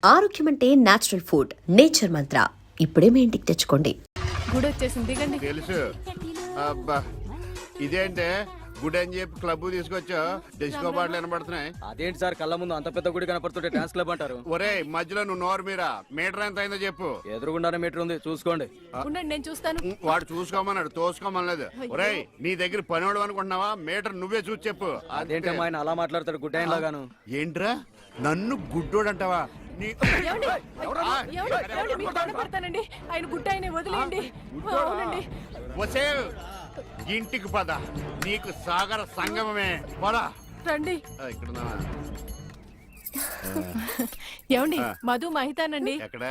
ఆరోగ్యం అంటే natural food. Nature మంత్ర ఇప్పుడే మీ ఇంటికి తెచ్చుకోండి. గుడి వచ్చేసింది దిగండి. తెలుసు. అబ్బా ఇదేంటే గుడి అని చెప్పి క్లబ్ తీసుకొచ్చా డిస్కో బాటలు వినబడుతున్నాయి. అదేంటి సార్ కళ్ళ ముందు అంత పెద్ద గుడి కనపడుతుంటే డాన్స్ క్లబ్ అంటారు? ఒరే మధ్యలో నువ్వు నోరు మీరా మీటర్ ఎంత అయిందో చెప్పు. ఎదురుగుండానే మీటర్ ఉంది చూసుకోండి. ఉండండి నేను చూస్తాను. వాడు చూసుకోమన్నాడు తోసుకోమనలేదు. ఒరే నీ దగ్గర పనివాడు అనుకుంటున్నావా? మీటర్ నువ్వే చూసి చెప్పు. అదేంటి ఆయన అలా మాట్లాడతాడు గుడ్ ఆయన లాగాను? ఏంట్రా నన్ను గుడ్డోడు అంటావా? పడతానండి ఆయన గుడ్డ ఆయన వదిలేయండి. అవునండి. వసే ఇంటికి పద, నీకు సాగర సంగమమే. పద రండి. ఇక్కడ ఏమండి మధు మహితానండి. ఎక్కడ?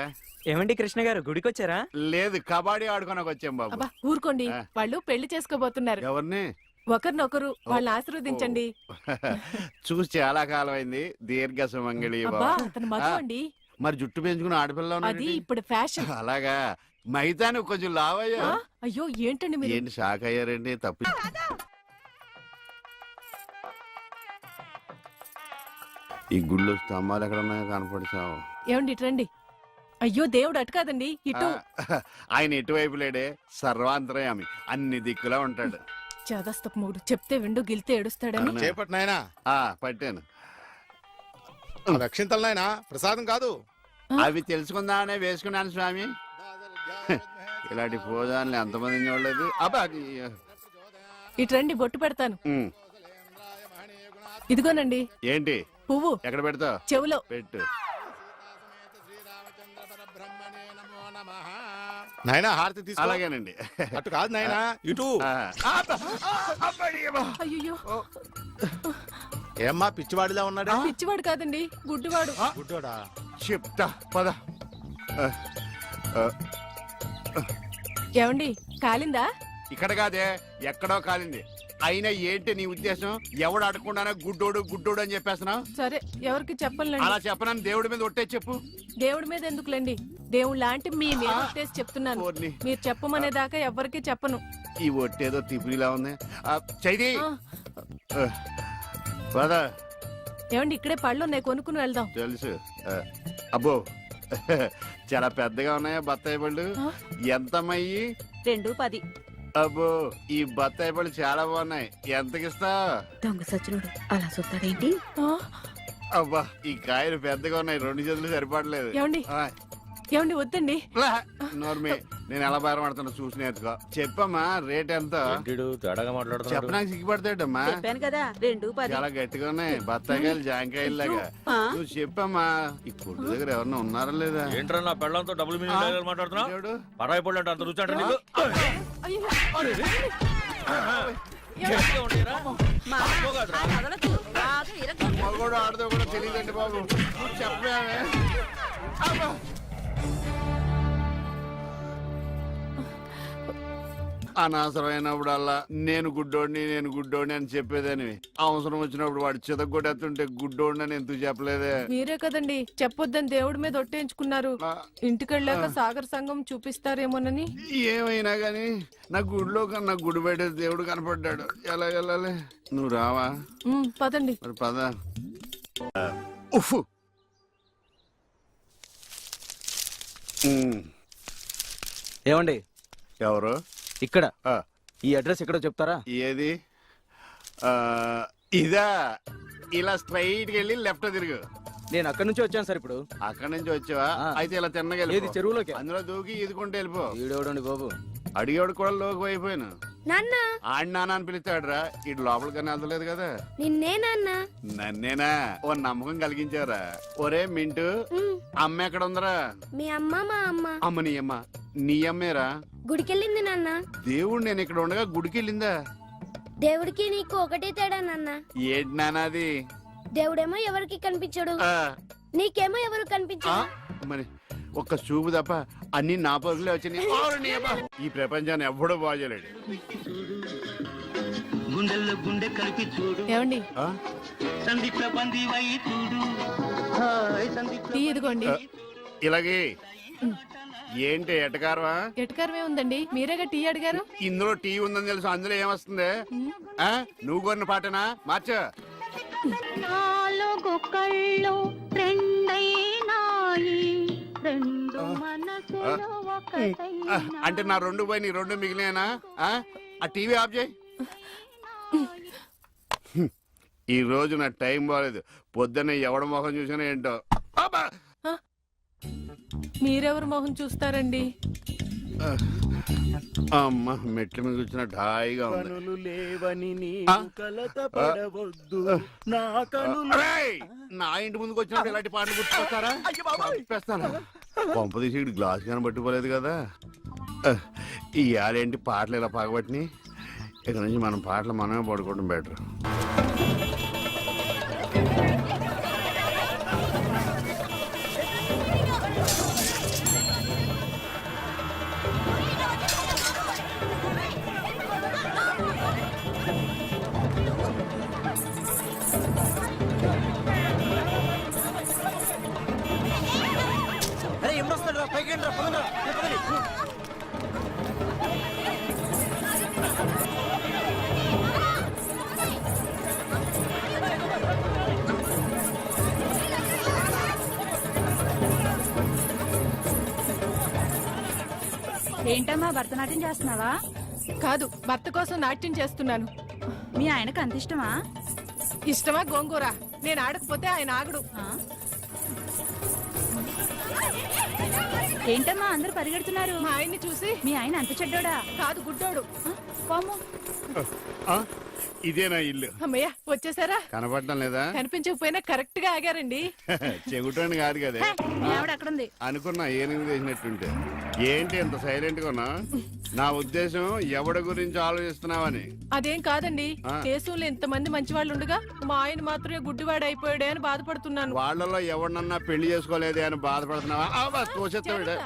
ఏమండి కృష్ణ గారు గుడికి వచ్చారా? లేదు కబడ్డీ ఆడుకోనకు వచ్చాం బాబు. అబ్బా ఊరుకోండి, వాళ్ళు పెళ్లి చేసుకోబోతున్నారు. ఎవరిని? ఒకరినొకరు వాళ్ళని ఆశీర్వదించండి. చూసి చాలా కాలం అయింది. దీర్ఘ సుమంగళి. అతను మధు అండి. మరి జుట్టు పెంచుకుని ఆడపిల్ల అది ఇప్పుడు ఫ్యాషన్. అలాగా మైతాను కొంచెం లావయ్యా. అయ్యో ఏంటండి మీరు? ఏంటి షాక్ అయ్యారండి? తప్పు. ఈ గుళ్ళు స్తంభాలు ఎక్కడ ఉన్నాయో కనపడిచావు. ఏమండి రండి. అయ్యో దేవుడు అటు కాదండి ఇటు. ఆయన ఎటువైపు లేడే, సర్వాంతరయామి, అన్ని దిక్కులా ఉంటాడు. చదస్తపు మూడు చెప్తే విండు గిలితే ఏడుస్తాడని. చేపట్టినాయనా పట్టాను. రక్షింతలు నాయనా, ప్రసాదం కాదు. అవి తెలుసుకుందామనే వేసుకున్నాను స్వామి. ఇలాంటి భోజనాలు ఎంతమంది చూడలేదు. అబ్బా ఇటు రండి బొట్టు పెడతాను. ఇదిగోనండి. ఏంటి? పువ్వు. ఎక్కడ పెడతావు? చెవులో పెట్టు. నాయనా హారతి తీసుకో. అలాగేనండి. అటు కాదు నాయనా, ఇటు. అయ్యో ఏమ్మా పిచ్చివాడిలా ఉన్నాడా? పిచ్చివాడు కాదండి గుడ్డివాడు. గుడ్డోడా? చెప్తా పద. ఏమండి కాలిందా? ఇక్కడ కాదే, ఎక్కడో కాలింది. అయినా ఏంటి నీ ఉద్దేశం? ఎవడు అడగకుండానే గుడ్డోడు గుడ్డోడు అని చెప్పేస్తున్నావు? సరే ఎవరికి చెప్పలేండి. అలా చెప్పనని దేవుడి మీద ఒట్టే చెప్పు. దేవుడి మీద ఎందుకులేండి, దేవుడు లాంటి మీ మీద ఒట్టేసి చెప్తున్నాను. మీరు చెప్పమనేదాకా ఎవరికి చెప్పను. ఈ ఒట్టేదో తిప్పిలా ఉంది. చైది పద. ఏమండి ఇక్కడే పళ్ళు ఉన్నాయి, కొనుక్కుని వెళ్దాం. తెలుసు. అబ్బో చాలా పెద్దగా ఉన్నాయా బత్తాయి పళ్ళు? ఎంతమయ్యి? 2.10. అబ్బో ఈ బత్తాయి పళ్ళు చాలా బాగున్నాయి. ఎంతకిస్తా? దొంగ సచ్చినోడు అలా చూస్తాడేంటి? అబ్బా ఈ కాయలు పెద్దగా ఉన్నాయి, 2 చేతులు సరిపడలేదు. ఏమండి ఏమండి వద్దండి. నోర్మి, నేను ఎలా బేరమాడుతున్నా చూసి నేర్చుకో. చెప్పమ్మా రేట్ ఎంత? చెప్పడానికి సిగ్గుపడతాడమ్మా. చెప్పాను కదా 2.10. చాలా గట్టిగా ఉన్నాయి బత్తాయికాయలు, జాంకాయలు లాగా. నువ్వు చెప్పమ్మా. ఈ కొట్టు దగ్గర ఎవరన్నా ఉన్నారా లేదా? ఏంట్రా నా పెళ్ళంతో డబుల్ మీనింగ్ మాట్లాడుతున్నావు? పరాయి పళ్ళు అంటే అంత రుచి అంటే నీకు? మగోడు ఆడదో కూడా తెలియదండి బాబు. నువ్వు చెప్పే. అనవసరమైనప్పుడల్లా నేను గుడ్డోడిని అని చెప్పేదని, అవసరం వచ్చినప్పుడు వాడు చితగొట్టేస్తుంటే గుడ్డోడిని అని ఎందుకు చెప్పలేదే? మీరే కదండి చెప్పొద్దని దేవుడి మీద ఒట్టేయించుకున్నారు. ఇంటికెళ్ళాక సాగర్ సంఘం చూపిస్తారేమోనని. ఏమైనా గాని నా గుడిలో కన్నా గుడి బయట దేవుడు కనపడ్డాడు. ఎలా వెళ్ళాలి? నువ్వు రావా? పదండి. మరి పద. ఉఫ్. ఏమండి ఎవరు? ఇక్కడ ఈ అడ్రస్ ఎక్కడో చెప్తారా? ఏది? ఇదా? ఇలా స్ట్రైట్ వెళ్ళి లెఫ్ట్ తిరుగు. నేను అక్కడి నుంచి వచ్చాను సార్. ఇప్పుడు అక్కడి నుంచి వచ్చావా? అయితే ఇలా తిన్నగా చెరువులోకి అందులో దూకి ఈదుకుంటూ వెళ్ళిపో. ఈడోడండి బాబు. అడిగేవాడు కూడా లోకి అయిపోయాను. ఆడి నాన్న అని పిలుస్తాడు రా. ఇటు లోపలికన్నా వెళ్తలేదు కదా. నన్నేనా? ఓ నమ్మకం కలిగించారా? ఒరే మింటూ, అమ్మ ఎక్కడ ఉందరా? మీ అమ్మ మా అమ్మ. అమ్మ నీ అమ్మ? నీ అమ్మేరా? గుడికెళ్ళింది నాన్న. దేవుడు నేను ఇక్కడ ఉండగా గుడికెళ్ళిందా? దేవుడికి నీకు ఒకటే తేడా నాన్న. ఏంటి నాన్నది? దేవుడేమో ఎవరికి కనిపించడు, నీకేమో ఎవరు కనిపించడు. మరి ఒక్క చూపు తప్ప అన్ని నా పరుగులే వచ్చినాయి. ఈ ప్రపంచాన్ని ఎవ్వడూ బాగోలేడు. ఏమండి ఇదిగోండి. ఇలాగే ఏంటి ఎటకారమా? ఎటకారమే ఉందండి, మీరేగా టీ అడిగారు. ఇందులో టీ ఉందని తెలుసు, అందులో ఏమొస్తుంది? నువ్వు కొన్న పాటనా? మార్చా. నాలుగు కళ్ళు రెండైనాయి అంటే నా 2 పోయి నీ 2 మిగిలినా? ఆ టీవీ ఆఫ్ చేయి. ఈ రోజు నా టైం బాగాలేదు. పొద్దున్నే ఎవడ మొహం చూసినా ఏంటో. అబ్బా! మీరెవరు మొహం చూస్తారండి? అమ్మ మెట్ల మీద కూర్చున్నట్టు హాయిగా ఉంది. అరేయ్! నా ఇంటి ముందుకు వచ్చినప్పుడు ఇలాంటి పాటలు గుర్తుకొస్తారా? చంపేస్తాను. పంప తీసి ఇటు గ్లాస్ కనబట్టుకోలేదు కదా. ఇవాళేంటి పాటలు ఇలా పగబట్టినాయి. ఇక్కడ నుంచి మనం పాటలు మనమే పడుకోవడం బెటర్. ఏంటమ్మా భరతనాట్యం చేస్తున్నావా? కాదు, భర్త కోసం నాట్యం చేస్తున్నాను. మీ ఆయనకు అంత ఇష్టమా? ఇష్టమా గోంగూర? నేను ఆడకపోతే ఆయన ఆగడు. ఏంటమ్మా అందరూ పరిగెడుతున్నారు? మా ఆయన్ని చూసి. మీ ఆయన అంత చెడ్డోడా? కాదు, గుడ్డోడు. పాము. ఇదేనా ఇల్లు? అమ్మయ్య, వచ్చేసారా? కనపడటం లేదా? కనిపించకపోయినా కరెక్ట్ గా ఆగారండి. చెగుటోని కాదు కదా. మీ ఆవిడ అక్కడుంది. అనుకున్నా ఏనుగు వేసినట్టుంటే. ఏంటి ఎంత సైలెంట్ గా ఉన్నా? నా ఉద్దేశం ఎవడి గురించి ఆలోచిస్తున్నావని. అదేం కాదండి, దేశంలో ఇంతమంది మంచి వాళ్ళు ఉండగా మా ఆయన మాత్రమే గుడ్డివాడు అయిపోయాడే అని బాధపడుతున్నాను. వాళ్ళలో ఎవరినన్నా పెళ్లి చేసుకోలేదే అని బాధపడుతున్నావా? తోసేస్తాడు.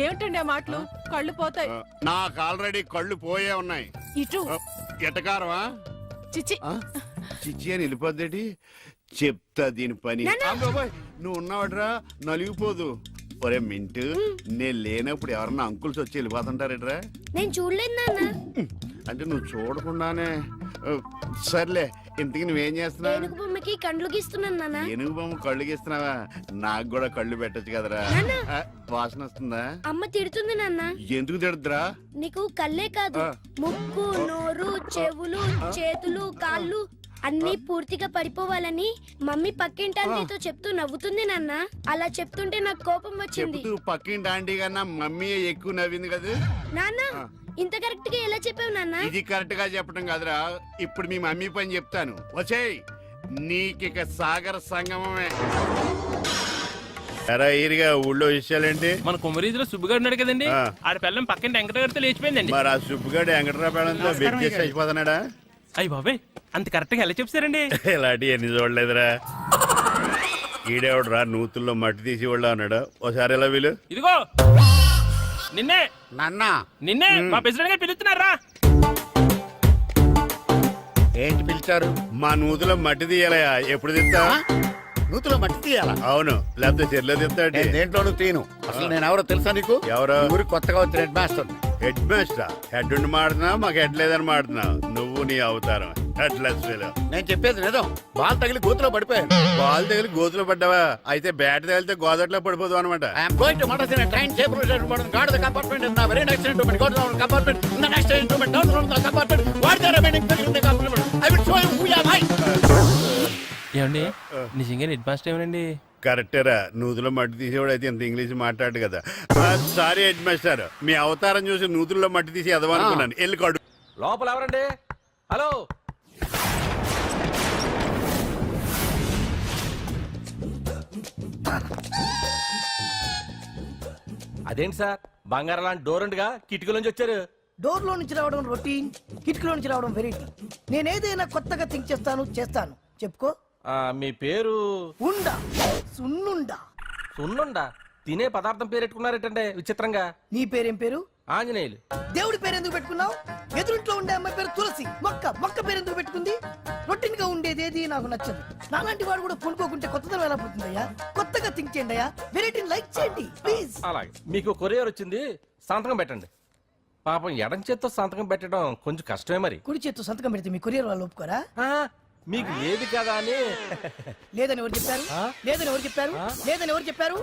ఏమిటండి ఆ మాటలు? కళ్ళు పోతాయి. నాకు ఆల్రెడీ కళ్ళు పోయే ఉన్నాయి. ఇటు ఎటకారమా? చిచి. చిచ్చి అని వెళ్ళిపోద్దేటి? చెప్తా దీని పని. అబ్బోయ్, నువ్వు ఉన్నావట్రా, నలిగిపోదు. ఒరే మింటు, నేను లేనప్పుడు ఎవరన్నా అంకుల్స్ వచ్చి వెళ్ళిపోతుంటారేట్రా? నేను చూడలేదు నాన్న. అంటే నువ్వు చూడకుండానే. సర్లే, ఇంతకి నువ్వేం చేస్తున్నావు? ఏనుగు బొమ్మకి కండ్లు గీస్తున్నాను నాన్న. ఏనుగు బొమ్మ కళ్ళు గీస్తున్నావా? నాకు కూడా కళ్ళు పెట్టచ్చు కదరా. వాసన వస్తుందా? అమ్మ తిడుతుంది నాన్న. ఎందుకు తిడద్దురా? నీకు కళ్ళే కాదు, ముక్కు, నోరు, చెవులు, చేతులు, కాళ్ళు అన్ని పూర్తిగా పడిపోవాలని మమ్మీ పక్కింటి ఆంటీతో చెప్తూ నవ్వుతుంది నాన్న. అలా చెప్తుంటే నాకు కోపం వచ్చింది. చెప్తూ పక్కింటి ఆంటీ కన్నా మమ్మీ ఎక్కువ నవ్వింది కదా నాన్న. ఇంత కరెక్ట్ గా ఎలా చెప్పావు నాన్న? ఇది కరెక్ట్ గా చెప్పడం కాదురా, ఇప్పుడు మీ మమ్మీ పని చెప్తాను. వచ్చేయ్, నీకిక సాగర సంగమమే. ఎరా ఈరిగా ఊళ్ళో విషయాలేంటి? మన కుమరీజులో సుబ్బుగాడు ఉన్నాడు కదండి, ఆడ పిల్లం పక్కన వెంకటగారితో లేచిపోయిందండి. మరి ఆ సుబ్బుగాడు వెంకటరావు పిల్లంతో వెక్కేసి అయిపోతున్నాడా? అయ్యి బాబాయ్, అంత కరెక్ట్ గా ఎలా చెప్తారండి? ఇలాంటి ఎన్ని చూడలేదురా. ఈడేవడరా నూతుల్లో మట్టి తీసి వాళ్ళు అన్నాడు. ఓసారి ఎలా వీలు? ఇదిగో నిన్నే నాన్న, నిన్నే మా ప్రెసిడెంట్ గారు పిలుస్తున్నారా? ఏంటి పిలిచారు? మా నూతులో మట్టి తీయాలయా? ఎప్పుడు తీస్తా? నూతులో మట్టి తీయాలా? అవును, లేకపోతే చెర్లో తీస్తాడు. దేంట్లోనూ తీను. అసలు నేను ఎవరో తెలుసా నీకు? ఎవరు? ఊరికి కొత్తగా వచ్చిన head master. Head master? Head ఉండి మాడుతున్నావు, మాకు హెడ్ లేదని మాడుతున్నావు. నువ్వు నీ అవతారం హెడ్లెస్ ఫెలో. నేను చెప్పేది నిజం. బాల్ తగిలి గోతులో పడిపోయాను. బాల్ తగిలి గోతులో పడ్డావా? అయితే బ్యాట్ తగిలితే గోదట్లో పడిపోదు అనమాట. ఐఎమ్ గోయింగ్ టు మడసిన train safeguard the compartment in the very next instrument. Go to the compartment in the next instrument. Down to the compartment. What the remaining thing in the compartment? I will show you who you are. ఏమండి, నిజంగా head master ఏమనండి? కరెక్టేరా, నూతులో మట్టి తీసేవాడు అయితే ఇంత English మాట్లాడు కదా. Sorry head master, మీ అవతారం చూసి నూతుల్లో మట్టి తీసి ఎదవనుకున్నాను. వెళ్ళి కడు. లోపల ఎవరండి? హలో, అదేంటి సార్, బంగారం లాంటి డోర్ ఉండగా కిటికీ నుంచి వచ్చారు? డోర్ లో నుంచి రావడం రొటీన్, కిటికీలో నుంచి రావడం వెరైటీ. నేనేదైనా కొత్తగా థింక్ చేస్తాను. చెప్పుకో. మీ పేరు? ఉండా, సున్నుండా. సున్నుండా? తినే పదార్థం పేరు పెట్టుకున్నారేటంటే విచిత్రంగా. నీ పేరేం పేరు? ఆంజనేయులు. దేవుడి పేరు ఎందుకు పెట్టుకున్నావు? ఎదురింట్లో ఉండే అమ్మాయి పేరు తులసి. మొక్క పేరు ఎందుకు పెట్టుకుంది? రొటీన్ గా ఉండేది ఏది నాకు నచ్చదు. నాలాంటి వాడు కూడా కొనుక్కోకుంటే కొత్తదనం ఎలా పుడుతుందయ్యా? కొత్తగా థింక్ చేయండి అయ్యా, వెరైటీని లైక్ చేయండి ప్లీజ్. అలాగే, మీకు కొరియర్ వచ్చింది, సంతకం పెట్టండి. పాపం ఎడం చేత్తో సంతకం పెట్టడం కొంచెం కష్టమే మరి. కుడి చేత్తో సంతకం పెడితే మీ కొరియర్ వాళ్ళు ఒప్పుకోరా? మీకు లేదు కదా అని. లేదని ఎవరు చెప్పారు? లేదని ఎవరు చెప్పారు? లేదని ఎవరు చెప్పారు?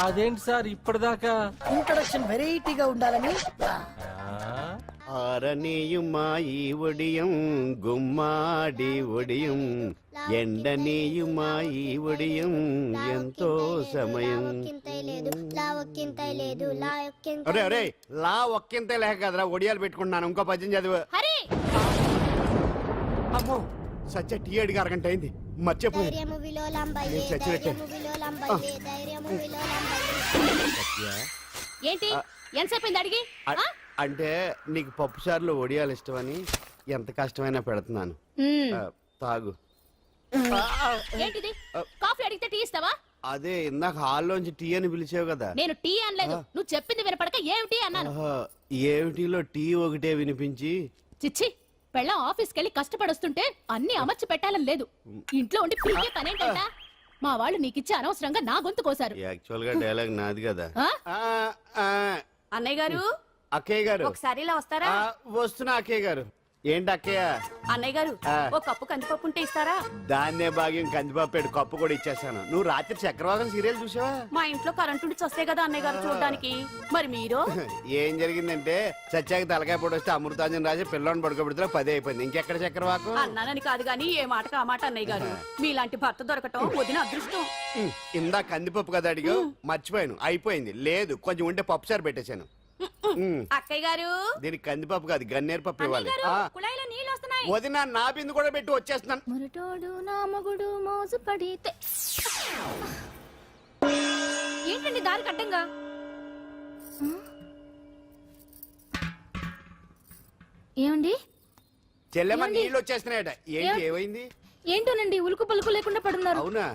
అదేంటి సార్ ఇప్పటిదాకా ఇంట్రొడక్షన్ వెరైటీగా ఉండాలని. ആരനെയുമായി ഒടിയും ഗുമ്മാടി ഒടിയും ఎండనీయుమాయి ఒడియం ఎంతో సమయం. అరే అరే లా ఒక్కింతే లేక కదరా ఒడియాలు పెట్టుకుంటున్నాను. ఇంకో పద్యం చదివు. అమ్మో సత్య టీ అడిగి అరగంట అయింది మర్చిపోయి చచ్చినట్టే. ఏంటి ఎంతసేపు అడిగి అంటే నీకు పప్పు సార్లు ఒడియాలు ఇష్టమని ఎంత కష్టమైనా పెడుతున్నాను. తాగు. ఏంటిది కాఫీ అడిగితే టీ ఇస్తావా? అదే ఇందాక హాల్లోంచి టీ అని పిలిచావు కదా. నేను టీ అనలేదు, నువ్వు చెప్పింది వినపడక ఏమిటి అన్నాను. ఏమిటిలో టీ ఒకటే వినిపించి. చిచ్చి పెళ్ళం ఆఫీస్కి వెళ్ళి కష్టపడొస్తుంటే అన్ని అమర్చి పెట్టాలని లేదు. ఇంట్లో ఉండి పీకే పనేంటంట. మా వాళ్ళు నీకిచ్చే అనవసరంగా నా గొంతు కోసారు. యాక్చువల్ గా డైలాగ్ నాది కదా. అన్నయ్య గారు, అక్కయ్య గారు ఒకసారి ఇలా వస్తారా? వస్తున్నా అక్కయ్య గారు. ఏంటి అక్కయ్య? అన్నయ్య గారు ఓ కప్పు కందిపప్పు ఉంటే ఇస్తారా? దాన్నే భాగ్యం కందిపాపేడు కప్పు కూడా ఇచ్చేసాను. నువ్వు రాత్రి చక్రవాదం సీరియల్ చూసావా? మా ఇంట్లో కరెంటు ఉండి వస్తే కదా అన్నయ్య గారు చూడడానికి. మరి మీరు? ఏం జరిగిందంటే సత్యాకి తలకాయ పొడి వస్తే అమృతాంజన్ రాజు పిల్లని పడుకోబెడితే 10 అయిపోయింది. ఇంకెక్కడ చక్రవాకం? అన్నానని కాదు గాని ఏ మాటకు ఆ మాట అన్నయ్య గారు. మీలాంటి భర్త దొరకటం వదిన అదృష్టం. ఇందా కందిపప్పు కదా అడిగా మర్చిపోయాను. అయిపోయింది. లేదు కొంచెం ఉంటే పప్పు సార్ పెట్టేశాను. అక్కయ్య గారు దీనికి కందిపప్పు కాదు గన్నేరు పప్పు ఇవ్వాలి. కుళాయిలో నీళ్ళు వస్తున్నాయి. వదిన నా బిందు కూడా పెట్టి వచ్చేస్తున్నాను. మురటోడు నా మగుడు మోజు పడితే. ఏంటండి దారి కట్టంగా? ఏమండి చెల్లెమ్మ నీళ్ళు వచ్చేస్తున్నాయట. ఏంటి ఏమైంది? ఏంటోనండి ఉలుకు పలుకు లేకుండా పడున్నారు. అవునా?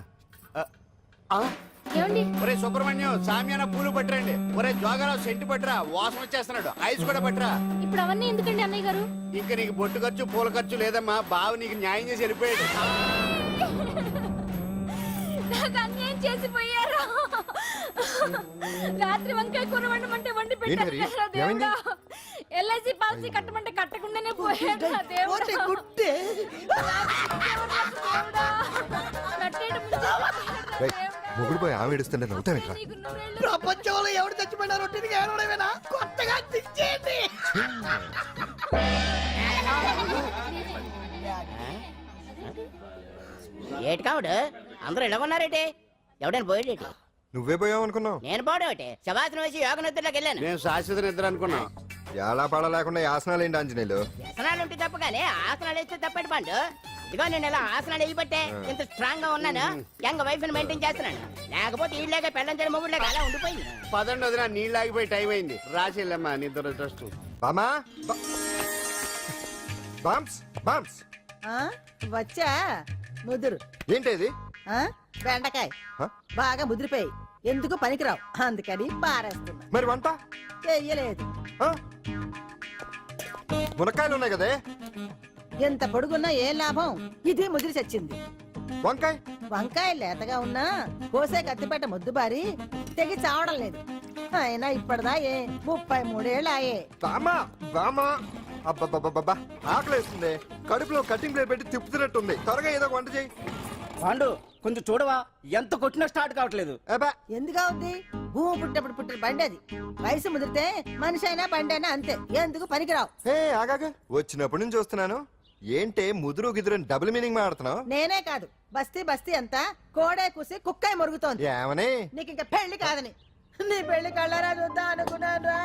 ఏమండి ఒరే సుబ్రహ్మణ్యం సామ్యాన పూలు పట్టరండి. ఒరే జోగరావు సెంటు పట్టరా, వాసన వచ్చేస్తున్నాడు. ఐస్ కూడా పట్టరా. ఇప్పుడు అవన్నీ ఎందుకండి అన్నయ్య గారు? ఇంకా నీకు బొట్టు ఖర్చు పూల ఖర్చు లేదమ్మా. బావ నీకు న్యాయం చేసి వెళ్ళిపోయాడు. నాకు అన్యాయం చేసిపోయారు. రాత్రి వంకాయ కూర వండమంటే వండి పెట్టారు. ఎల్ఐసి పాలసీ కట్టమంటే కట్టకుండానే పోయాడు. గుట్టే మొగుడు పోయి ఆమె ఏడుస్తుంటే నవ్వుతాను. ప్రపంచంలో ఎవరు చచ్చిపోయినా రొట్టెని ఏడవడమేనా? కొత్తగా తెచ్చేయండి. ఏటి కావుడు అందరూ ఇలా ఉన్నారేటి? ఎవడైనా పోయేటి? నువ్వే పోయావు అనుకున్నావు. నేను పోవడం ఒకటి శవాసనం వేసి యోగ నిద్రలోకి వెళ్ళాను. నేను శాశ్వత నిద్ర అనుకున్నా. ఎలా పాడ లేకుండా ఆసనాలు ఏంటి ఆంజనేయులు? వ్యసనాలు ఉంటే తప్ప కానీ ఆసనాలు వేస్తే తప్పటి పండు. ఇదిగో నేను ఇలా ఆసనాలు వేయబట్టే ఇంత స్ట్రాంగ్ గా ఉన్నాను. యంగ్ వైఫ్ ని మెయింటైన్ చేస్తున్నాను. లేకపోతే ఇళ్ళగా పెళ్ళం చేయడం మొగుడులేక అలా ఉండిపోయింది. పదండి వదిన నీళ్ళు ఆగిపోయి టైం అయింది. రాసేళ్ళమ్మా నిద్ర ట్రస్ట్. బామా బామ్స్ బామ్స్ వచ్చా ముదురు. ఏంటి బెండకాయ బాగా ముదిరిపోయి ఎందుకు పనికిరావు, అందుకని పారేస్తున్నా. మరి వంట చెయ్యలేదు. మునక్కాయలు ఉన్నాయి కదే. ఎంత పొడుగున్నా ఏం లాభం? ఇది ముదిరి చచ్చింది. వంకాయ వంకాయ లేతగా ఉన్నా కోసే కత్తిపేట ముద్దుబారి తెగి చావడం లేదు. అయినా ఇప్పటిదా 33 ఏళ్ళాయే. బామా బామా అబ్బబ్బబ్బబ్బా ఆకలేస్తుంది. కడుపులో కటింగ్ ప్లేట్ పెట్టి తిప్పుతున్నట్టుంది. త్వరగా ఏదో వంట చేయి. పాండు కొంచెం చూడవా, ఎంత కొట్టినా స్టార్ట్ కావట్లేదు. ఎందుగా ఉంది? భూమి పుట్టినప్పుడు పుట్టిన బండి అది. వయసు ముదిరితే మనిషి అయినా బండి అయినా అంతే. ఎందుకు పనికిరావు. ఆగాగా వచ్చినప్పటి నుంచి చూస్తున్నాను. ఏంటే ముదురు గిదురు డబుల్ మీనింగ్ మాడుతున్నావు? నేనే కాదు బస్తీ బస్తీ అంతా కోడే కూసి కుక్కాయ మురుగుతోంది. ఏమని? నీకు ఇంకా పెళ్లి కాదని. నీ పెళ్లి కళ్ళారా చూద్దాం అనుకున్నారా?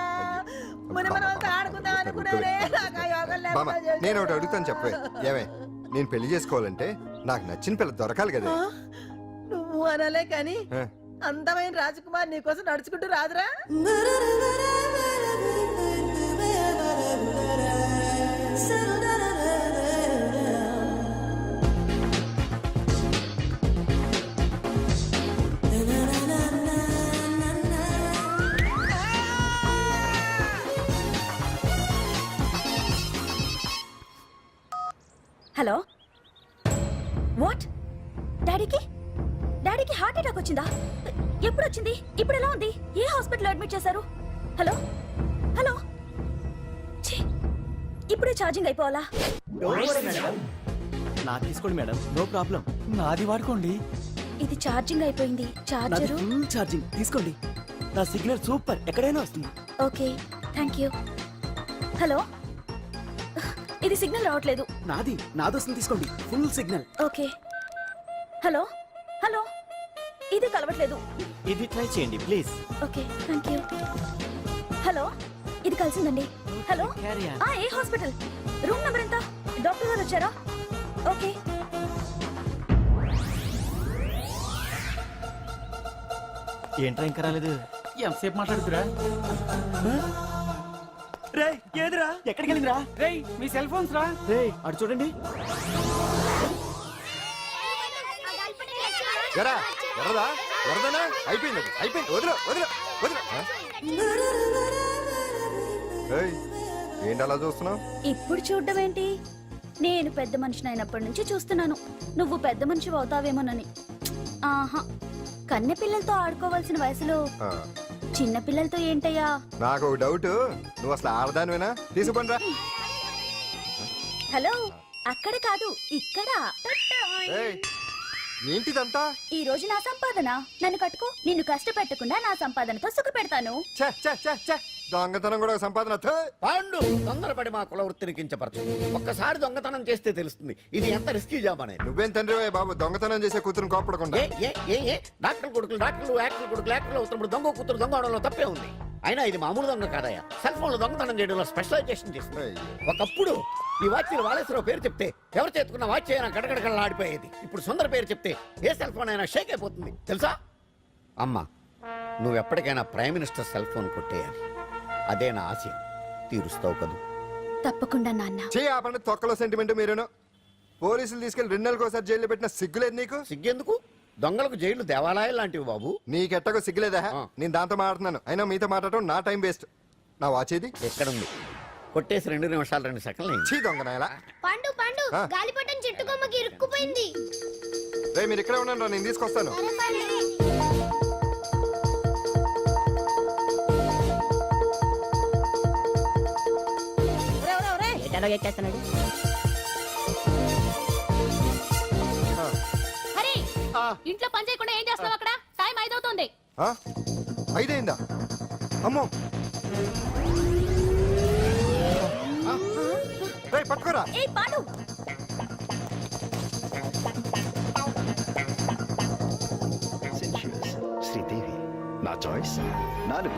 ముని మనతో ఆడుకుందాం అనుకున్నారే. బామ్మ నేను ఒకటి అడుగుతాను చెప్పే. ఏమే నేను పెళ్లి చేసుకోవాలంటే నాకు నచ్చిన పిల్ల దొరకాలి కదా. నువ్వు అనలే కాని అందమైన రాజకుమార్ నీకోసం నడుచుకుంటూ రాదురా? Hello, what? డాడీకి హార్ట్ అటాక్ వచ్చిందా? ఎప్పుడు వచ్చింది? ఇప్పుడు ఎలా ఉంది? ఏ హాస్పిటల్ అడ్మిట్ చేశారు? హలో హలో, ఇప్పుడే ఛార్జింగ్ అయిపోవాలా? నాకు తీసుకోండి మేడం, నో ప్రాబ్లం. నాది వాడుకోండి. ఇది ఛార్జింగ్ అయిపోయింది. చార్జరు ఛార్జింగ్ తీసుకోండి. నా సిగ్నల్ సూపర్, ఎక్కడైనా వస్తుంది. Okay, thank you. హలో, ఇది సిగ్నల్ రావట్లేదు. నాదొస్తుంది, తీసుకోండి. Full signal. Okay. Hello hello, ఇది కలవట్లేదు. ఇది ట్రై చేయండి please. Okay, thank you. Hello, ఇది కలిసిందండి. హలో, ఏ హాస్పిటల్? రూమ్ నెంబర్ ఎంత? డాక్టర్ గారు వచ్చారా? ఓకే. ఏంట్రా ఇంకా రాలేదు? ఎంతసేపు మాట్లాడుతురా? రే ఏదిరా, ఎక్కడికి వెళ్ళిందిరా? రేయ్ మీ సెల్ ఫోన్స్ రా. రే అటు చూడండి. ఎరా ఎర్రదా ఎర్రదనా అయిపోయింది, అది అయిపోయింది. వదిలు వదిలు వదిలు. ఏయ్, ఏంటి అలా చూస్తున్నావు? ఇప్పుడు చూడ్డం ఏంటి? నేను పెద్ద మనిషిని అయినప్పటి నుంచి చూస్తున్నాను, నువ్వు పెద్ద మనిషి అవుతావేమోనని. ఆహా, కన్నె పిల్లలతో ఆడుకోవాల్సిన వయసులో చిన్న పిల్లలతో ఏంటయ్యా? నాకు ఒక డౌట్, నువ్వు అసలు ఆడదానివేనా? తీసుకుపండి రా. హలో, అక్కడ కాదు ఇక్కడ. ఏయ్, ఏంటిదంతా? ఈ రోజు నా సంపాదన, నన్ను కట్టుకో. నిన్ను కష్టపెట్టకుండా నా సంపాదనతో సుఖ పెడతాను. ఛే, ఛే, ఛే, ఛే. దొంగతనం కూడా ఒక సంపాదన. థూ. పాండు తొందరపడి మా కుల వృత్తిని కించపరచు. ఒక్కసారి దొంగతనం చేస్తే తెలుస్తుంది ఇది ఎంత రిస్కీ జాబ్ అనేది. నువ్వేం తండ్రి బాబు, దొంగతనం చేసే కూతురుని కోపడకుండా. డాక్టర్ కొడుకులు డాక్టర్లు, యాక్టర్ కొడుకులు యాక్టర్లు అవుతున్నప్పుడు దొంగ కూతురు దొంగ అవడంలో తప్పే ఉంది. అయినా ఇది మామూలు దొంగ కాదయ్యా, సెల్ ఫోన్ లో దొంగతనం చేయడంలో స్పెషలైజేషన్ చేస్తుంది. ఒకప్పుడు ఈ వాచ్ వాలేశ్వరరావు పేరు చెప్తే ఎవరు చేతుకున్న వాచ్ అయినా గడగడగడలా ఆడిపోయేది. ఇప్పుడు సుందర పేరు చెప్తే ఏ సెల్ ఫోన్ అయినా షేక్ అయిపోతుంది తెలుసా? అమ్మా, నువ్వు ఎప్పటికైనా ప్రైమ్ మినిస్టర్ సెల్ ఫోన్ కొట్టేయాలి, అదే నా ఆశ. తీరుస్తావు కదూ? తప్పకుండా నాన్న. చెయ్యి ఆ పండుగ తొక్కలో సెంటిమెంట్. మీరేను పోలీసులు తీసుకెళ్లి 2 నెలలకు ఒకసారి జైల్లో పెట్టిన సిగ్గులేదు నీకు? సిగ్గెందుకు? దొంగలకు జైలు దేవాలయాలు లాంటివి బాబు. నీకెట్టకు సిగ్గులేదా? నేను దాంతో మాట్లాడుతున్నాను, అయినా మీతో మాట్లాడటం నా టైం వేస్ట్. నా వాచ్ ఏది? ఎక్కడుంది? కొట్టేసి 2 నిమిషాలు 2 సెకండ్లు అయింది. చీ దొంగ నాయలా. పండు పండు, గాలిపటం చెట్టు కొమ్మకి ఇరుక్కుపోయింది. రే మీరు ఇక్కడే ఉన్నాను రా, నేను తీసుకొస్తాను. ఎక్కేస్తున్నాడు. హరి, ఇంట్లో పని చేయకుండా ఏం చేస్తావు అక్కడ? టైం 5 అవుతుంది. 5 అయిందా? అమ్మో, రేయ్ పట్టుకోరా. ఏ పాడు, శ్రీదేవి నా చాయిస్ 4.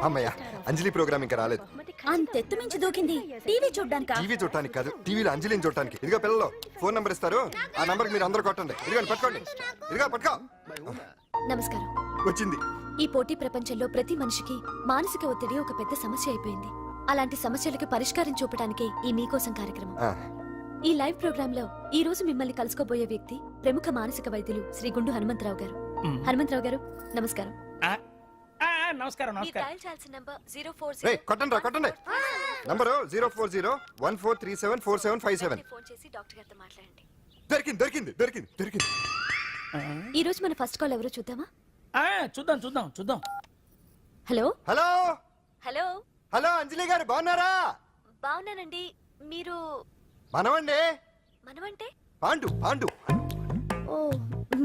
అమ్మయ్య, అంజలి ప్రోగ్రామ్ ఇంకా రాలేదు. అంతెత్తు మించి దూకింది. టీవీ చూడ్డానికా? టీవీ చూడటానికి కాదు, టీవీలో అంజలిని చూడటానికి. ఇదిగో పిల్లలు, ఫోన్ నంబర్ ఇస్తారు, ఆ నంబర్కి మీరు అందరూ కొట్టండి. ఇదిగోండి పట్టుకోండి. ఇదిగో పట్టుకో. నమస్కారం. వచ్చింది. ఈ పోటీ ప్రపంచంలో ప్రతి మనిషికి మానసిక ఒత్తిడి ఒక పెద్ద సమస్య అయిపోయింది. అలాంటి సమస్యలకు పరిష్కారం చూపడానికే ఈ మీకోసం కార్యక్రమం. ఈ లైవ్ ప్రోగ్రామ్ లో ఈ రోజు మిమ్మల్ని కలుసుకోబోయే వ్యక్తి ప్రముఖ మానసిక వైద్యులు శ్రీ గుండు హనుమంతరావు గారు. హనుమంతరావు గారు, నమస్కారం. నమస్కారం. రేయ్ కొట్టండి రా, కొట్టండి. నంబరు 04014374757. ఫోన్ చేసి డాక్టర్ గారితో మాట్లాడండి. దొరికింది దొరికింది దొరికింది దొరికింది. ఈ రోజు మన ఫస్ట్ కాల్ ఎవరో చూద్దామా? చూద్దాం. హలో హలో హలో హలో, అంజలి గారు బాగున్నారా? బాగున్నానండి. మీరు? మనమండి. మనమంటే? పాండు పాండు. ఓ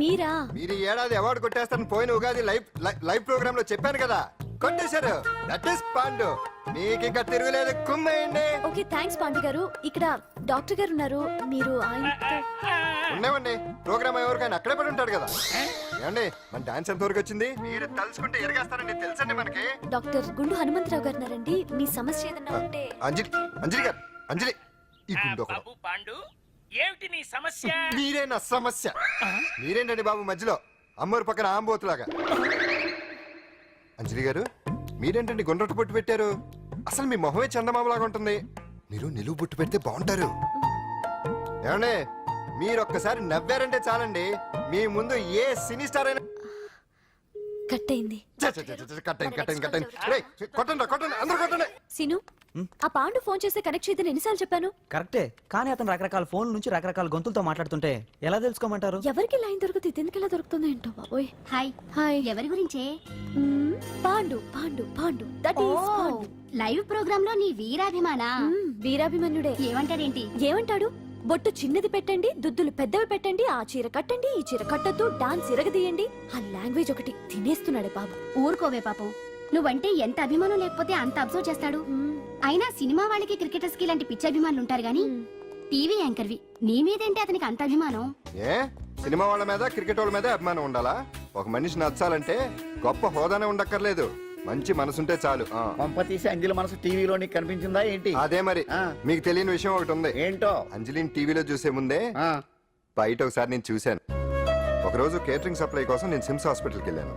మీరా? మీరు ఈ ఏడాది అవార్డు కొట్టేస్తారని పోయిన ఉగాది లైవ్ ప్రోగ్రామ్ లో చెప్పాను కదా, కొట్టేశారు. That is Pandu. మీకు ఇంకా తిరుగులేదు, కుమ్మేయండి. ఓకే, థ్యాంక్స్ పాండు గారు. ఇక్కడ డాక్టర్ గారు ఉన్నారు, మీరు ఆయనతో? ఉన్నామండి, ప్రోగ్రామ్ ఎవరికైనా అక్కడే పడి ఉంటాడు కదా. ఏమండి, మన డాన్స్ ఎంత వరకు వచ్చింది? మీరు తలుచుకుంటే ఎరగేస్తారండి, తెలుసండి మనకి. డాక్టర్ గుండు హనుమంతరావు గారు ఉన్నారండి. మీ సమస్య ఏదన్నా ఉంటే. అంజలి అంజలి గారు, అంజలి ఈ గుండు ఒకడు. పాండు, ఏమిటి నీ సమస్య? మీరే నా సమస్య. మీరేంటండి బాబు మధ్యలో అమ్మోరు పక్కన ఆంబోతులాగా? అంజలి గారు, మీరేంటండి గుండ్రటి బొట్టు పెట్టారు? అసలు మీ మొహమే చందమామలాగా ఉంటుంది. మీరు నిలువు బొట్టు పెడితే బాగుంటారు. ఏమండి, మీరు ఒక్కసారి నవ్వారంటే చాలండి, మీ ముందు ఏ సినీ స్టార్ అయినా కట్ అయింది. కొట్టండి అందరూ కొట్టండి. సీను, ఆ పాండు ఫోన్ చేస్తే కనెక్ట్ చేయదని ఎన్నిసార్లు చెప్పాను? కరెక్టే, కానీ అతను రకరకాల ఫోన్ల నుంచి రకరకాల గొంతులతో మాట్లాడుతుంటే ఎలా తెలుసుకోమంటారు? ఎవరికి లైన్ దొరుకుతుంది, ఇతనికి ఎలా దొరుకుతుందో ఏంటో బాబోయ్. Hi hi. ఎవరి గురించే? Pandu Pandu Pandu, that is Pandu. Live programme లో నీ వీరాభిమాన? వీరాభిమన్యుడే. ఏమంటాడేంటి? ఏమంటాడు? బొట్టు చిన్నది పెట్టండి, దుద్దులు పెద్దవి పెట్టండి, ఆ చీర కట్టండి, ఈ చీర కట్టొద్దు, డాన్స్ ఇరగదీయండి. ఆ లాంగ్వేజ్ ఒకటి తినేస్తున్నాడే బాబు. ఊరుకోవే పాపం, నువ్వంటే ఎంత అభిమానం లేకపోతే అంత అబ్జర్వ్ చేస్తాడు. అయినా సినిమా వాళ్ళకి క్రికెటర్స్ కి ఇలాంటి పిచ్చి అభిమానులు ఉంటారు గానీ టీవీ యాంకర్వి నీ మీదేంటి అతనికి అంత అభిమానం? ఏ సినిమా వాళ్ళ మీద క్రికెట్ వాళ్ళ మీద అభిమానం ఉండాలా? ఒక మనిషి నచ్చాలంటే గొప్ప హోదానే ఉండక్కర్లేదు, మంచి మనసుంటే చాలు. పంప తీసి అంజలి మనసు టీవీలో నీకు కనిపించిందా ఏంటి? అదే మరి. మీకు తెలియని విషయం ఒకటి ఉంది. ఏంటో? అంజలిని టీవీలో చూసే ముందే బయట ఒకసారి నేను చూశాను. ఒకరోజు కేటరింగ్ సప్లై కోసం నేను సిమ్స్ హాస్పిటల్కి వెళ్ళాను.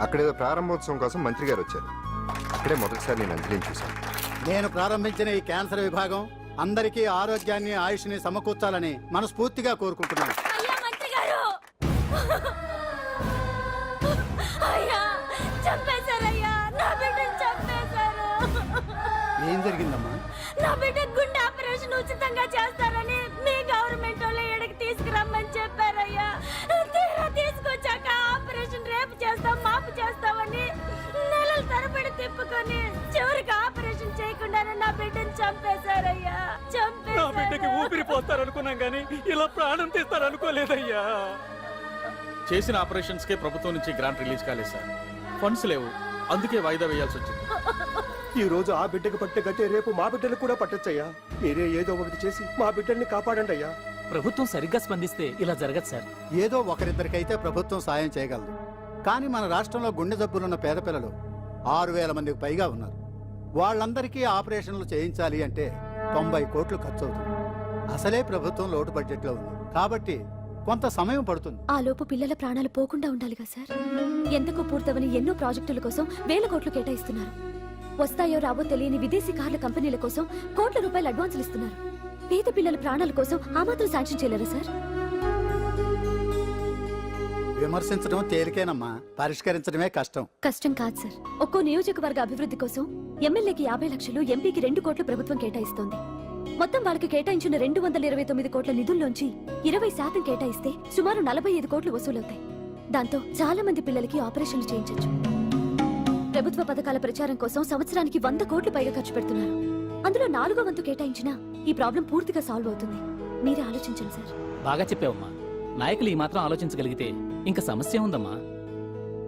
అక్కడేదో ప్రారంభోత్సవం కోసం మంత్రి గారు వచ్చారు. అక్కడే మొదటిసారి నేను అంజలిని చూశాను. నేను ప్రారంభించిన ఈ క్యాన్సర్ విభాగం అందరికీ ఆరోగ్యాన్ని ఆయుష్ని సమకూర్చాలని మనస్ఫూర్తిగా కోరుకుంటున్నాను. ఏం జరిగిందమ్మా? నా బిడ్డ గుండె ఆపరేషన్ ఉచితంగా చేస్తారని మీ గవర్నమెంట్ వాళ్ళు ఎడకి తీసుకురమ్మని చెప్పారయ్యా. తీరా తీసుకొచ్చాక ఆపరేషన్ రేపు చేస్తాం మాపు చేస్తామని నెలల తరబడి తిప్పుకొని చివరికి ఆపరేషన్ చేయకుండానే నా బిడ్డను చంపేశారయ్యా. నా బిడ్డకి ఊపిరి పోస్తారనుకున్నాం గానీ ఇలా ప్రాణం తీస్తారనుకోలేదయ్యా. చేసిన ఆపరేషన్స్ కే ప్రభుత్వం నుంచి గ్రాంట్ రిలీజ్ కాలేదు సార్. ఫండ్స్ లేవు, అందుకే వాయిదా వేయాల్సి వచ్చింది. ఈ రోజు ఆ బిడ్డకు పట్టే గట్టే రేపు మా బిడ్డలకు కూడా పట్టొచ్చయ్యా. మీరే ఏదో ఒకటి చేసి మా బిడ్డల్ని కాపాడండి అయ్యా. ప్రభుత్వం సరిగ్గా స్పందిస్తే ఇలా జరగదు సార్. ఏదో ఒకరిద్దరికైతే ప్రభుత్వం సాయం చేయగలదు, కానీ మన రాష్ట్రంలో గుండె జబ్బులున్న పేద పిల్లలు 6,000 మందికి పైగా ఉన్నారు. వాళ్ళందరికీ ఆపరేషన్లు చేయించాలి అంటే 90 కోట్లు ఖర్చు అవుతుంది. అసలే ప్రభుత్వం లోటు బడ్జెట్ లో ఉంది కాబట్టి కొంత సమయం పడుతుంది. ఆ లోపు పిల్లల ప్రాణాలు పోకుండా ఉండాలిగా సార్. ఎంతకు పూర్తవని ఎన్నో ప్రాజెక్టుల కోసం వేల కోట్లు కేటాయిస్తున్నారు. వస్తాయో రావో తెలియని విదేశీ కార్ల కంపెనీల కోసం కోట్ల రూపాయలు అడ్వాన్సులు ఇస్తున్నారు. పేద పిల్లల ప్రాణాల కోసం ఆ మాత్రం శాంక్షన్ చేయలేరా సార్? విమర్శించడం తేలికేనమ్మా, పరిష్కరించడమే కష్టం. కష్టం కాదు సార్. ఒక్కో నియోజకవర్గ అభివృద్ధి కోసం ఎమ్మెల్యేకి 50 లక్షలు, ఎంపీకి 2 కోట్లు ప్రభుత్వం కేటాయిస్తోంది. మొత్తం వాళ్ళకి కేటాయించిన 229 కోట్ల నిధుల్లోంచి 20% కేటాయిస్తే సుమారు 45 కోట్లు వసూలవుతాయి. దాంతో చాలా మంది పిల్లలకి ఆపరేషన్లు చేయించొచ్చు. ప్రభుత్వ పథకాల ప్రచారం కోసం సంవత్సరానికి 100 కోట్లు పైగా ఖర్చు పెడుతున్నారు. అందులో 4వ వంతు కేటాయించినా ఈ ప్రాబ్లం పూర్తిగా సాల్వ్ అవుతుంది. మీరే ఆలోచించండి సార్. బాగా చెప్పావమ్మా. నాయకులు ఈ మాత్రం ఆలోచించగలిగితే ఇంకా సమస్య ఉందమ్మా.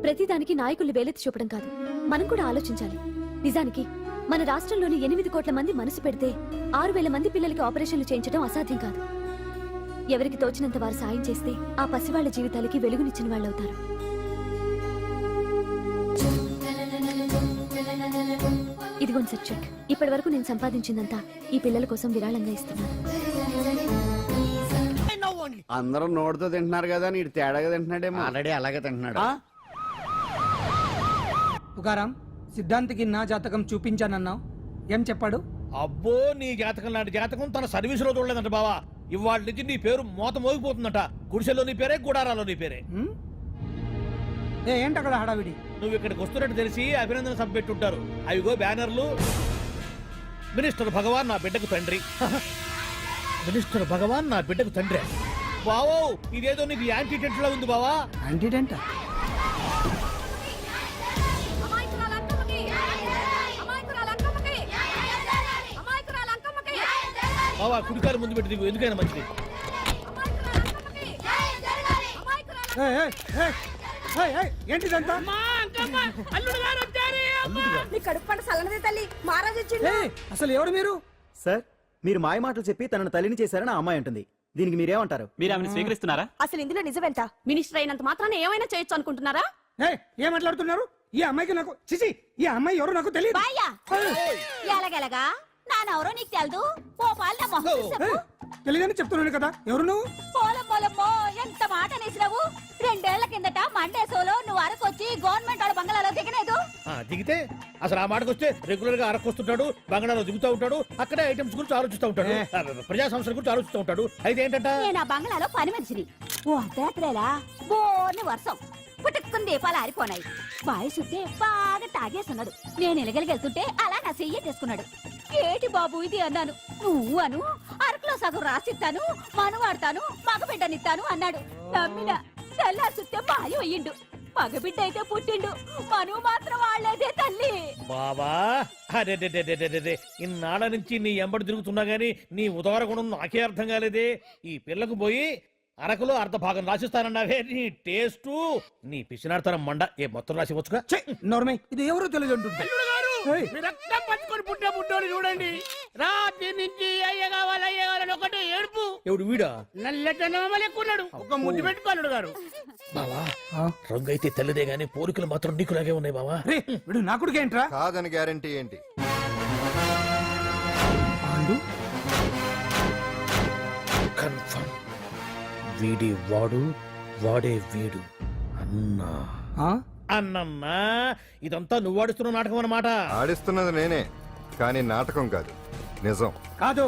ప్రతిదానికి నాయకుల్ని వేలెత్తి చూపడం కాదు, మనం కూడా ఆలోచించాలి. నిజానికి మన రాష్ట్రంలోని 8 కోట్ల మంది మనసు పెడితే 6,000 మంది పిల్లలకి ఆపరేషన్లు చేయించడం అసాధ్యం కాదు. ఎవరికి తోచినంత వారు సాయం చేస్తే ఆ పసివాళ్ల జీవితాలకి వెలుగునిచ్చిన వాళ్ళవుతారు. ఇదిగోండి సార్ చెక్. ఇప్పటి వరకు నేను సంపాదించిందంతా ఈ పిల్లల కోసం విరాళంగా ఇస్తున్నాను. అందరూ నోటితో తింటున్నారు కదా, నీడు తేడాగా తింటున్నాడేమో. ఆల్రెడీ అలాగే తింటున్నాడు. తుకారాం, సిద్ధాంతికి నా జాతకం చూపించానన్నావు, ఏం చెప్పాడు? అబ్బో, నీ జాతకం లాంటి జాతకం తన సర్వీస్ లో చూడలేదంట బావా. ఇవాళ నుంచి నీ పేరు మోత మోగిపోతుందట. గుడిసెలో నీ పేరే, గుడారాలో నీ పేరే. ఏంటి అక్కడ హడావిడి? నువ్వు ఇక్కడికి వస్తున్నట్టు తెలిసి అభినందన సభ పెట్టుంటారు. అవిగో బ్యానర్లు. మినిస్టర్ భగవాన్ నా బిడ్డకు తండ్రి. మినిస్టర్ భగవాన్ నా బిడ్డకు తండ్రి. బావో, ఇదేదో నీకు యాంటీటెంట్ లా ఉంది బావా. యాంటీటెంట్? బావా, కుడికారు ముందు పెట్టి దిగు, ఎందుకైనా మంచిది. ఏంటిదంతా? అసలు ఎవరు మీరు? సార్, మీరు మాయ మాటలు చెప్పి తనను తల్లిని చేశారని ఆ అమ్మాయి అంటుంది. దీనికి మీరేమంటారు? మీరు ఆమెను స్వీకరిస్తున్నారా? అసలు ఇందులో నిజమేంట? మినిస్టర్ అయినంత మాత్రాన ఏమైనా చేయొచ్చు అనుకుంటున్నారా? ఏం మాట్లాడుతున్నారు? ఈ అమ్మాయికి నాకు చిచి, ఈ అమ్మాయి ఎవరు నాకు తెలియదు. ఎలాగెలగా నానెవరో నీకు తెలదు. ఓ పాల తెలియదని చెప్తున్నాను కదా. ఎవరు నువ్వు? పోలమ్మో, ఎంత మాట అనేసినావు. 2 ఏళ్ల కిందట మండే సోలో నువ్వు అరకొచ్చి గవర్నమెంట్ వాళ్ళ బంగ్లాలో దిగలేదు. దిగితే అసలు ఆ మాటకు వస్తే రెగ్యులర్ గా అరకొస్తుంటాడు, బంగాళాలో దిగుతూ ఉంటాడు, అక్కడే ఐటమ్స్ గురించి ఆలోచిస్తూ ఉంటాడు, ప్రజా సంస్థల గురించి ఆలోచిస్తూ ఉంటాడు. అయితే ఏంటంట, నేను ఆ బంగ్లాలో పని మనిషిని. ఓ అర్ధరాత్రేలా బోర్ని వర్షం పుట్టుకుని దీపాలు ఆరిపోనాయి. బాయ్ సుట్టే బాగా తాగేస్తున్నాడు. నేను ఎలగలిగెళ్తుంటే అలా నా చెయ్యి తీసుకున్నాడు. ఏటి బాబు ఇది అన్నాను. నువ్వు అను, అరకులో సగం రాసిస్తాను, మను వాడతాను, మగ బిడ్డనిస్తాను అన్నాడు. నమ్మిన తెల్లారి సుట్టే బాయ్ అయ్యిండు. మగబిడ్డ అయితే పుట్టిండు మనువు మాత్రం వాళ్ళేదే తల్లి. బాబా అరే ఇన్నాళ్ళ నుంచి నీ ఎంబడి తిరుగుతున్నా గానీ నీ ఉదార గుణం నాకే అర్థం కాలేదే. ఈ పిల్లకు పోయి అరకులో అర్ధ భాగం రాసిస్తానన్నావే, నీ టేస్టు నీ పిచ్చినాడతనం మండ. ఏ మొత్తం రాసి వచ్చుగా. నోర్మై ఇది ఎవరో తెలియదు అంటుంది. రక్తం పట్టుకొని పుట్టిన పుట్టోడు చూడండి, రాత్రి నుంచి అయ్య కావాలని ఒకటే ఏడుపు. ఎవడు వీడా? నల్లెక్కున్నాడు, ఒక ముద్దు పెట్టుకోన్నాడు గారు. బావా రంగు అయితే తెల్లదే గానీ పోలికలు మాత్రం నీకులాగే ఉన్నాయి బావా. వీడు నా కొడుకేంట్రా? కాదని గ్యారంటీ ఏంటి? కన్ఫర్మ్ వీడి వాడు వాడే వీడు అన్నా. అన్నమ్మా ఇదంతా నువ్వు ఆడుతున్న నాటకం అన్నమాట. ఆడిస్తున్నది నేనే, కానీ నాటకం కాదు, నిజం. కాదు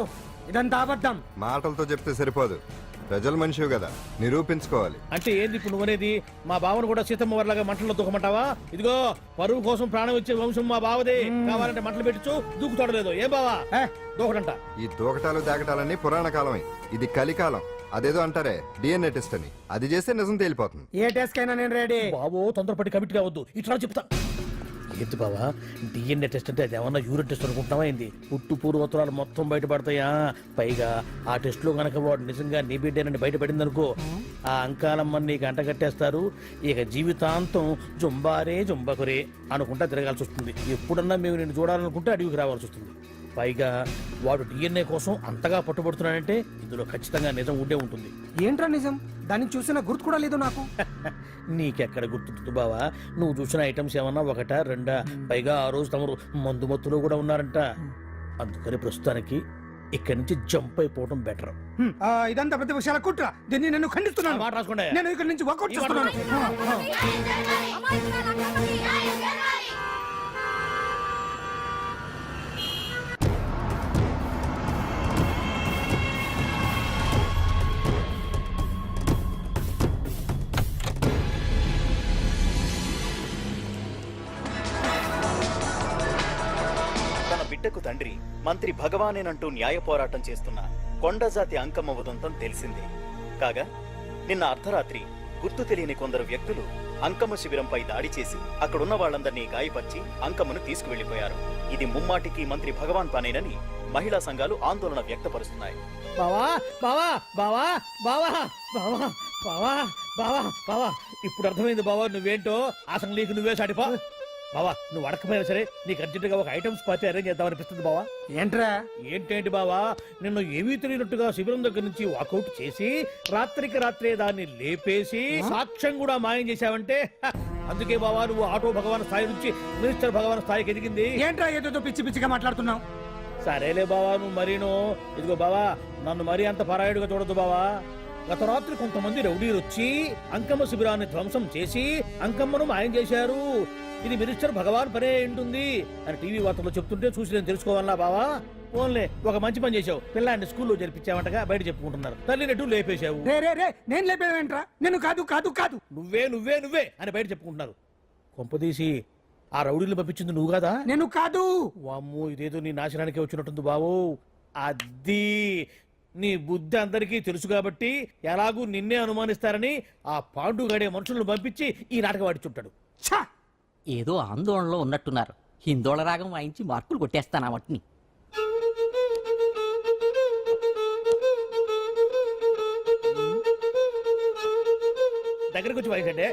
ఇదంతా అబద్ధం. మాటలతో చెప్తే సరిపోదు, ప్రజల మనిషివి కదా, నిరూపించుకోవాలి. అంటే ఏంది ఇప్పుడు నువ్వనేది? మా బావను కూడా సీతమ్మ వారిలాగా మంటల్లో దూకమంటావా? ఇదిగో పరువు కోసం ప్రాణం ఇచ్చే వంశం మా బావదే. కావాలంటే మంటలు పెట్టచ్చు, దూకుతాడలేదు. ఏం బావా దూకడంట? ఈ దూకటాలు దాకటాలన్నీ పురాణ కాలమే, ఇది కలికాలం. అదేదో అంటారే డిఎన్ఏ టెస్ట్ అని, అది చేస్తే నిజం తేలిపోతుంది. ఏ టెస్ట్ కైనా నేను రెడీ. బాబో తొందరపడి కమిట్ కావద్దు, ఇట్లా చెప్తా. ఏంటి బావా డిఎన్ఏ టెస్ట్ అంటే అది ఏమన్నా యూరిన్ టెస్ట్ అనుకుంటున్నావా ఏంది? పుట్టు పూర్వోత్తరాలు మొత్తం బయటపడతాయా? పైగా ఆ టెస్ట్ లో గనక వాడు నిజంగా నీ బిడ్డేనని బయటపడింది అనుకో, ఆ అంకాలమ్మని నీకు అంట కట్టేస్తారు. ఇక జీవితాంతం జుంబారే జుంబకురే అనుకుంటా తిరగాల్సి వస్తుంది. ఎప్పుడన్నా మేము నేను చూడాలనుకుంటే అడవికి రావాల్సి వస్తుంది. పైగా వాడు డిఎన్ఏ కోసం అంతగా పట్టుబడుతున్నాడంటే ఇందులో ఖచ్చితంగా నిజం ఉండే ఉంటుంది. ఏంట్రా నిజం? దాన్ని చూసిన గుర్తు కూడా లేదు నాకు. నీకెక్కడ గుర్తుంటుంది బావా? నువ్వు చూసిన ఐటమ్స్ ఏమన్నా ఒకటా రెండా? పైగా ఆ రోజు తమరు మందు మత్తులో కూడా ఉన్నారంట. అందుకని ప్రస్తుతానికి ఇక్కడి నుంచి జంప్ అయిపోవడం బెటర్. ఇదంతా పెద్ద విషయాల కుట్ర. దీన్ని నేను ఖండిస్తున్నాను. మాట రాసుకోండి. నేను ఇక్కడి నుంచి వర్కౌట్ చేస్తున్నాను. బిడ్డకు తండ్రి మంత్రి భగవానేనంటూ న్యాయ పోరాటం చేస్తున్న కొండజాతి అంకమ్మ ఉదంతం తెలిసిందే. కాగా నిన్న అర్ధరాత్రి గుర్తు తెలియని కొందరు వ్యక్తులు అంకమ్మ శిబిరంపై దాడి చేసి అక్కడున్న వాళ్ళందరినీ గాయపరిచి అంకమ్మను తీసుకువెళ్లిపోయారు. ఇది ముమ్మాటికి మంత్రి భగవాన్ పనేనని మహిళా సంఘాలు ఆందోళన వ్యక్తపరుస్తున్నాయి. బావా బావా బావా బావా బావా బావా బావా బావా ఇప్పుడు అర్థమైంది బావా నువ్వేంటో. అసలు నీకు నువ్వే సాటిపా బావా. నువ్వు అడకపోయినా సరే నీకు అర్జెంటుగా ఒక ఐటమ్స్ పార్టీ అరేంజ్ చేద్దామనిపిస్తుంది బావా. ఏంట్రా? ఏంటేంటి బావా, నిన్ను ఏమీ తెలియనట్టుగా శిబిరం దగ్గర నుంచి వాకౌట్ చేసి రాత్రికి రాత్రే దాన్ని లేపేసి సాక్ష్యం కూడా మాయం చేశావంటే అందుకే బావా నువ్వు ఆటో భగవాన్ స్థాయి నుంచి మినిస్టర్ భగవాన్ స్థాయికి ఎదిగింది. ఏంట్రా ఏదో పిచ్చి పిచ్చిగా మాట్లాడుతున్నావు? సరేలే బావా నువ్వు మరీను. ఇదిగో బావా నన్ను మరీ అంత పరాయుడుగా చూడద్దు బావా. గత రాత్రి కొంతమంది రౌడీలు వచ్చి అంకమ్మ శిబిరాన్ని ధ్వంసం చేసి అంకమ్మను మాయం చేశారు. ఇది మినిస్టర్ భగవాన్ పనే ఉంటుంది అని టీవీ వార్తల్లో చెప్తుంటే చూసి నేను తెలుసుకోవాలా బావా. ఓన్లే ఒక మంచి పని చేశావు, పిల్లాన్ని స్కూల్లో జరిపించావంటగా బయట చెప్పుకుంటున్నారు. తల్లినట్టు లేపేశావు. నేను లేపేవేంట్రా? నేను కాదు కాదు కాదు నువ్వే నువ్వే నువ్వే అని బయట చెప్పుకుంటున్నారు. కొంపదీసి ఆ రౌడీలు పంపించింది నువ్వు కదా? నేను కాదు. వామ్మో ఇదేదో నీ నాశనానికి వచ్చినట్టుంది బావు. అది నీ బుద్ధి అందరికీ తెలుసు కాబట్టి ఎలాగూ నిన్నే అనుమానిస్తారని ఆ పాండుగాడే మనుషులను పంపించి ఈ నాటకం ఆడిచుంటాడు. ఏదో ఆందోళనలో ఉన్నట్టున్నారు. హిందోళ రాగం వాయించి మార్కులు కొట్టేస్తాను వాటిని. దగ్గరకు వచ్చి వాయించండి.